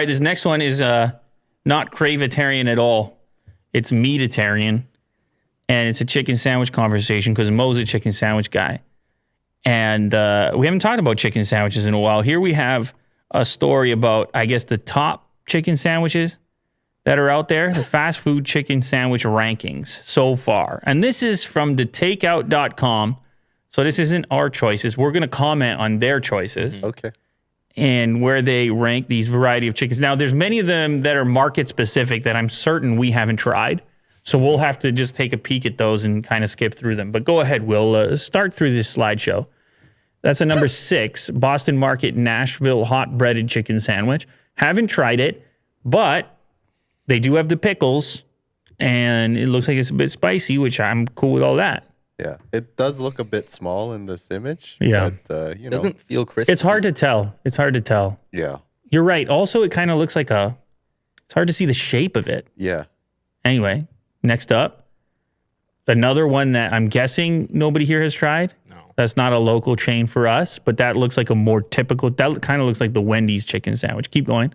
right, this next one is not cravetarian at all. It's meatitarian. And it's a chicken sandwich conversation because Mo's a chicken sandwich guy. And we haven't talked about chicken sandwiches in a while. Here we have a story about, I guess, the top chicken sandwiches that are out there, the fast food chicken sandwich rankings so far. And this is from thetakeout.com. So this isn't our choices. We're going to comment on their choices. Okay. And where they rank these variety of chickens. Now, there's many of them that are market specific that I'm certain we haven't tried. So we'll have to just take a peek at those and kind of skip through them. But go ahead, Will. Start through this slideshow. That's a number 6, Boston Market Nashville hot breaded chicken sandwich. Haven't tried it, but they do have the pickles, and it looks like it's a bit spicy, which I'm cool with all that. Yeah, it does look a bit small in this image. Yeah. But, It doesn't feel crispy. It's hard to tell. Yeah. You're right. Also, it kind of looks like it's hard to see the shape of it. Yeah. Anyway, next up, another one that I'm guessing nobody here has tried. No. That's not a local chain for us, but that looks like a more typical, that kind of looks like the Wendy's chicken sandwich. Keep going.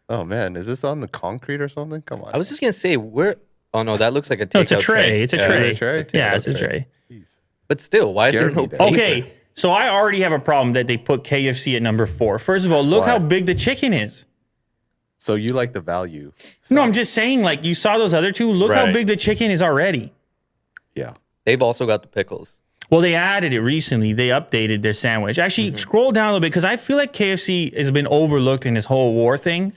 Oh, man. Is this on the concrete or something? Come on. I was just going to say, oh no, that looks like a takeout No, it's a tray. It's a tray. Is it a tray? Yeah, it's a tray. Jeez. But still, why is there Scared me no there. paper? Okay, so I already have a problem that they put KFC at number 4. First of all, look Why? how big the chicken is. So you like the value? No, I'm just saying, like, you saw those other two. Look how Right. big the chicken is already. Yeah. They've also got the pickles. Well, they added it recently. They updated their sandwich. Actually, scroll down a little bit because I feel like KFC has been overlooked in this whole war thing.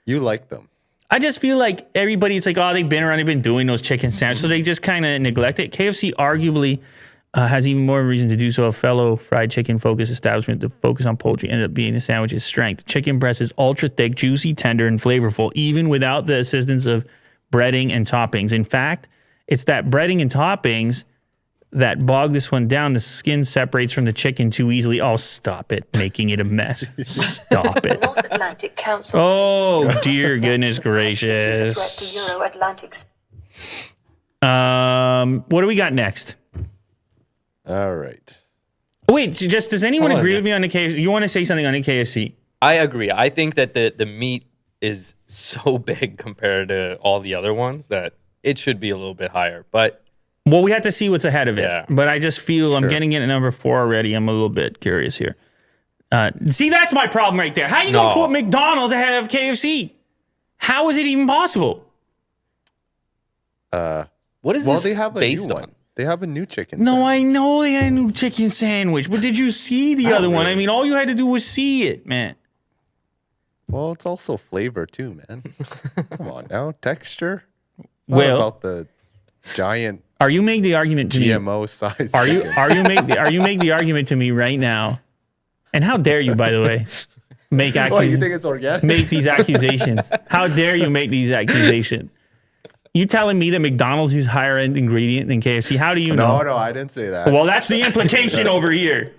You like them. I just feel like everybody's like, oh, they've been around, they've been doing those chicken sandwiches, so they just kind of neglect it. KFC arguably has even more reason to do so. A fellow fried chicken focused establishment to focus on poultry ended up being the sandwich's strength. Chicken breast is ultra thick, juicy, tender, and flavorful, even without the assistance of breading and toppings. In fact, it's that breading and toppings that bog this one down. The skin separates from the chicken too easily. Oh, stop it, making it a mess. Stop it. North Atlantic Council. Oh, dear goodness gracious. What do we got next? All right. Wait, just does anyone Hold on, agree yeah. with me on the KFC? You want to say something on the KFC? I agree. I think that the meat is so big compared to all the other ones that it should be a little bit higher. But Well, we have to see what's ahead of it. Yeah. But I just feel I'm Sure. getting it at number 4 already. I'm a little bit curious here. See, that's my problem right there. How you going to No. put McDonald's ahead of KFC? How is it even possible? what is Well, this they have a based new on? one. They have a new chicken. No, sandwich. I know they had a new chicken sandwich, but did you see the other one? I mean, all you had to do was see it, man. Well, it's also flavor too, man. Come on now, texture. It's not Well- about the giant Are you making the argument to me? GMO size. Are you chicken. make the argument to me right now? And how dare you, by the way, make What, you think it's organic? make these accusations? How dare you make these accusations? You telling me that McDonald's uses higher end ingredient than KFC? How do you know? No, I didn't say that. Well, that's the implication over here.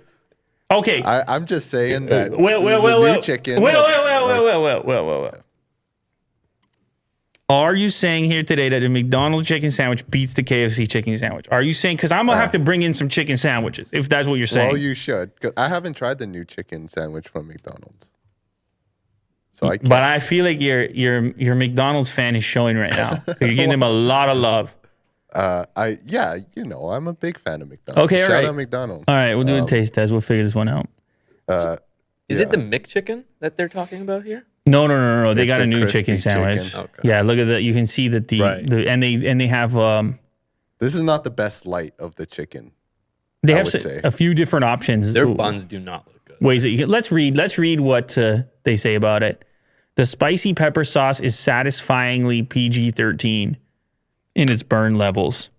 Okay. I'm just saying that. Well, this is a new chicken. Well. Are you saying here today that the McDonald's chicken sandwich beats the KFC chicken sandwich? Are you saying, because I'm going to have to bring in some chicken sandwiches, if that's what you're saying. Well, you should. 'Cause I haven't tried the new chicken sandwich from McDonald's. So I can't. But I feel like your McDonald's fan is showing right now. 'Cause you're giving them a lot of love. I'm a big fan of McDonald's. Okay, all Shout right. out McDonald's. All right, we'll do a taste test. We'll figure this one out. Is it the McChicken that they're talking about here? No. They It's got a a new crispy chicken sandwich. chicken. Okay. Yeah, look at that. You can see that Right. and they have This is not the best light of the chicken. they I have would say. a few different options. Their Ooh. buns do not look good. Ways that you can, let's read what they say about it. The spicy pepper sauce is satisfyingly PG-13 in its burn levels.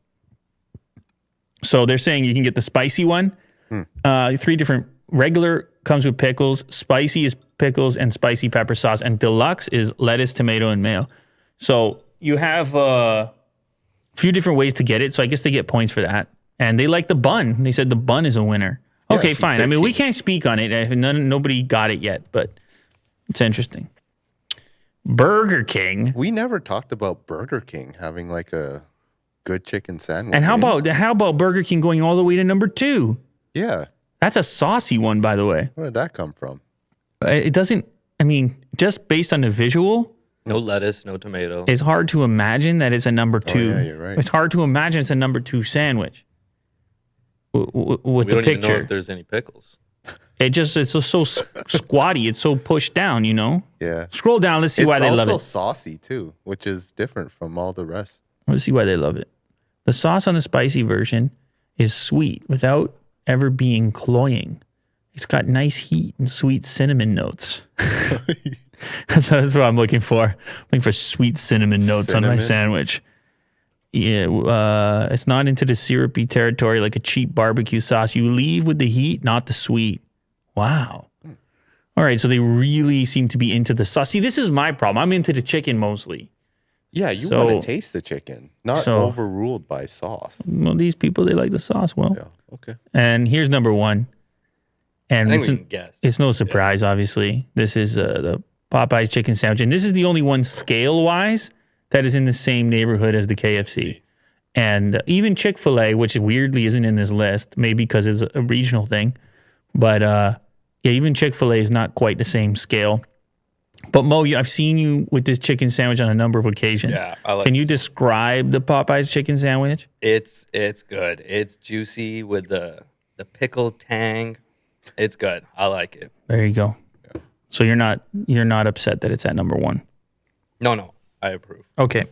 So they're saying you can get the spicy one. 3 different regular comes with pickles, spicy is pickles and spicy pepper sauce, and deluxe is lettuce, tomato, and mayo. So you have a few different ways to get it. So I guess they get points for that. And they like the bun. They said the bun is a winner. Okay, fine. I mean, we can't speak on it. Nobody got it yet, but it's interesting. Burger King. We never talked about Burger King having like a good chicken sandwich. And how about Burger King going all the way to number 2? Yeah. That's a saucy one, by the way. Where did that come from? It doesn't. I mean, just based on the visual, No lettuce, no tomato. it's hard to imagine that it's a number 2. yeah, you're right. It's hard to imagine it's a number 2 sandwich with we the don't even know picture. if there's any pickles. It's so squatty. It's so pushed down, you know? Yeah. Scroll down. Let's see why they love It's also it. saucy too, which is different from all the rest. Let's see why they love it. The sauce on the spicy version is sweet without ever being cloying. It's got nice heat and sweet cinnamon notes. That's what I'm looking for. I'm looking for sweet cinnamon notes on my Cinnamon? sandwich. Yeah, it's not into the syrupy territory like a cheap barbecue sauce. You leave with the heat, not the sweet. Wow. All right, so they really seem to be into the sauce. See, this is my problem. I'm into the chicken mostly. Yeah, you So- want to taste the chicken, not so- overruled by sauce. Well, these people, they like the sauce. Well, Yeah. Okay. and here's number 1. And I think it's, we can guess. it's no surprise, obviously. This is the Popeyes chicken sandwich. And this is the only one scale-wise that is in the same neighborhood as the KFC. And even Chick-fil-A, which weirdly isn't in this list, maybe because it's a regional thing. But yeah, even Chick-fil-A is not quite the same scale. But Mo, I've seen you with this chicken sandwich on a number of occasions. Yeah, I like Can you describe the Popeyes chicken sandwich? It's good. It's juicy with the pickle tang. It's good. I like it. There you go. So you're not upset that it's at number 1. No, I approve. Okay.